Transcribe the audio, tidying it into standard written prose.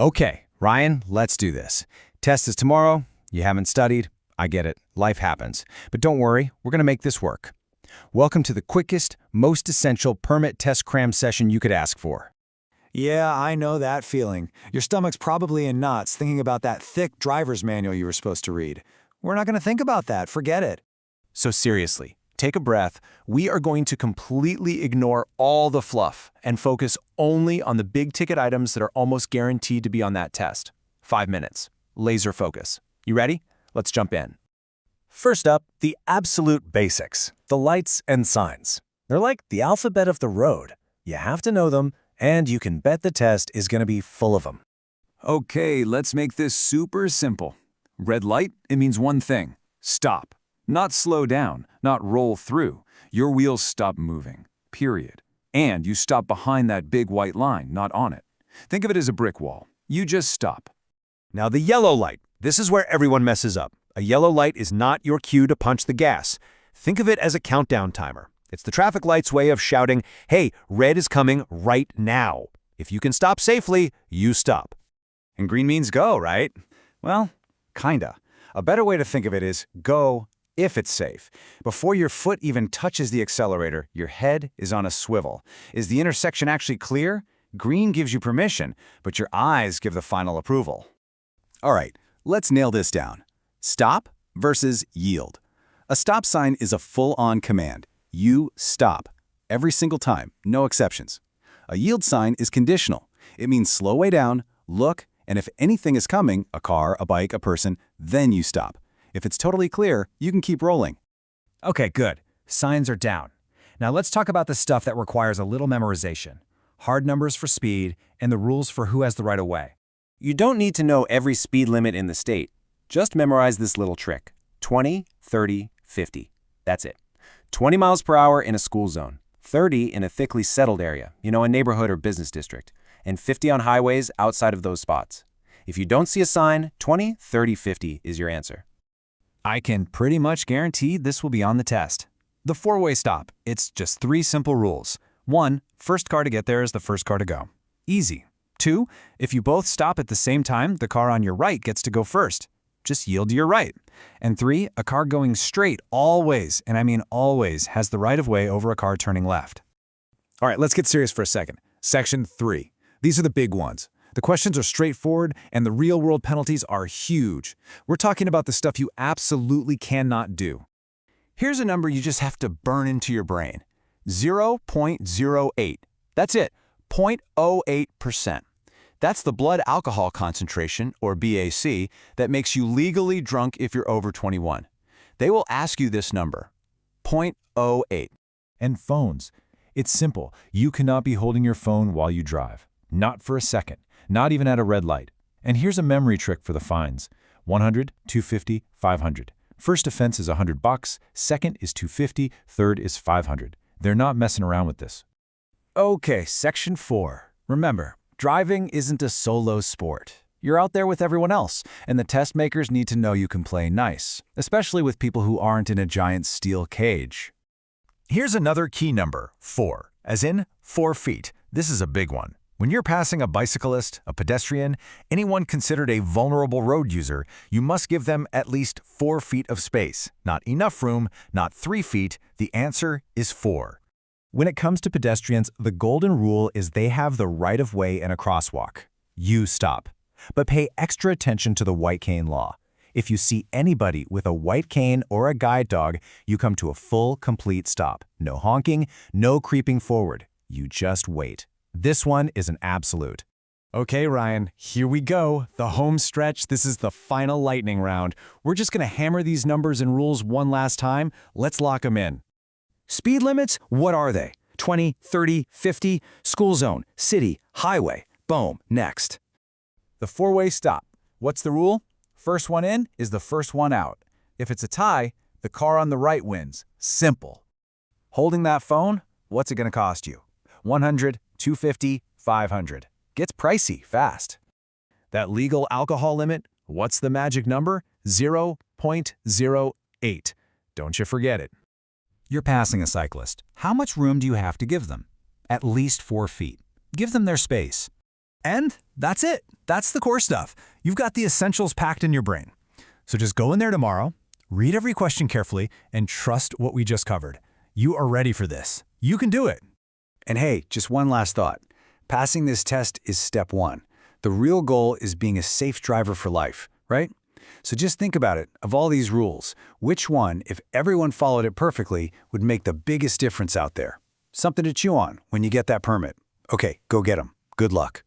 Okay, Ryan, let's do this. Test is tomorrow. You haven't studied. I get it. Life happens. But don't worry, we're going to make this work. Welcome to the quickest, most essential permit test cram session you could ask for. Yeah, I know that feeling. Your stomach's probably in knots thinking about that thick driver's manual you were supposed to read. We're not going to think about that. Forget it. So seriously, take a breath. We are going to completely ignore all the fluff and focus only on the big-ticket items that are almost guaranteed to be on that test. 5 minutes. Laser focus. You ready? Let's jump in. First up, the absolute basics, the lights and signs. They're like the alphabet of the road. You have to know them, and you can bet the test is going to be full of them. Okay, let's make this super simple. Red light, it means one thing: stop. Not slow down, not roll through. Your wheels stop moving, period. And you stop behind that big white line, not on it. Think of it as a brick wall. You just stop. Now the yellow light. This is where everyone messes up. A yellow light is not your cue to punch the gas. Think of it as a countdown timer. It's the traffic light's way of shouting, hey, red is coming right now. If you can stop safely, you stop. And green means go, right? Well, kinda. A better way to think of it is go if it's safe. Before your foot even touches the accelerator, your head is on a swivel. Is the intersection actually clear? Green gives you permission, but your eyes give the final approval. All right, let's nail this down. Stop versus yield. A stop sign is a full-on command. You stop. Every single time, no exceptions. A yield sign is conditional. It means slow way down, look, and if anything is coming, a car, a bike, a person, then you stop. If it's totally clear, you can keep rolling. Okay, good. Signs are down. Now let's talk about the stuff that requires a little memorization. Hard numbers for speed and the rules for who has the right of way. You don't need to know every speed limit in the state. Just memorize this little trick. 20, 30, 50. That's it. 20 miles per hour in a school zone, 30 in a thickly settled area, a neighborhood or business district, and 50 on highways outside of those spots. If you don't see a sign, 20, 30, 50 is your answer. I can pretty much guarantee this will be on the test. The four-way stop. It's just 3 simple rules. 1, first car to get there is the first car to go. Easy. 2, if you both stop at the same time, the car on your right gets to go first. Just yield to your right. And 3, a car going straight always, and I mean always, has the right of way over a car turning left. All right, let's get serious for a second. Section 3. These are the big ones. The questions are straightforward, and the real-world penalties are huge. We're talking about the stuff you absolutely cannot do. Here's a number you just have to burn into your brain. 0.08. That's it. 0.08%. That's the blood alcohol concentration, or BAC, that makes you legally drunk if you're over 21. They will ask you this number, 0.08. And phones. It's simple. You cannot be holding your phone while you drive. Not for a second. Not even at a red light. And here's a memory trick for the fines. 100, 250, 500. First offense is $100, second is $250, third is $500. They're not messing around with this. Okay, Section 4. Remember, driving isn't a solo sport. You're out there with everyone else, and the test makers need to know you can play nice, especially with people who aren't in a giant steel cage. Here's another key number, 4, as in 4 feet. This is a big one. When you're passing a bicyclist, a pedestrian, anyone considered a vulnerable road user, you must give them at least 4 feet of space. Not enough room, not 3 feet. The answer is 4. When it comes to pedestrians, the golden rule is they have the right of way in a crosswalk. You stop. But pay extra attention to the white cane law. If you see anybody with a white cane or a guide dog, you come to a full, complete stop. No honking, no creeping forward. You just wait. This one is an absolute. Okay, Ryan, here we go. The home stretch. This is the final lightning round. We're just going to hammer these numbers and rules one last time. Let's lock them in. Speed limits, what are they? 20, 30, 50, school zone, city, highway. Boom, next. The four-way stop. What's the rule? First one in is the first one out. If it's a tie, the car on the right wins. Simple. Holding that phone, what's it going to cost you? 100, 250, 500. Gets pricey fast. That legal alcohol limit, what's the magic number? 0.08. Don't you forget it. You're passing a cyclist. How much room do you have to give them? At least 4 feet. Give them their space. And that's it. That's the core stuff. You've got the essentials packed in your brain. So just go in there tomorrow, read every question carefully, and trust what we just covered. You are ready for this. You can do it. And hey, just one last thought. Passing this test is step one. The real goal is being a safe driver for life, right? So just think about it. Of all these rules, which one, if everyone followed it perfectly, would make the biggest difference out there? Something to chew on when you get that permit. Okay, go get 'em. Good luck.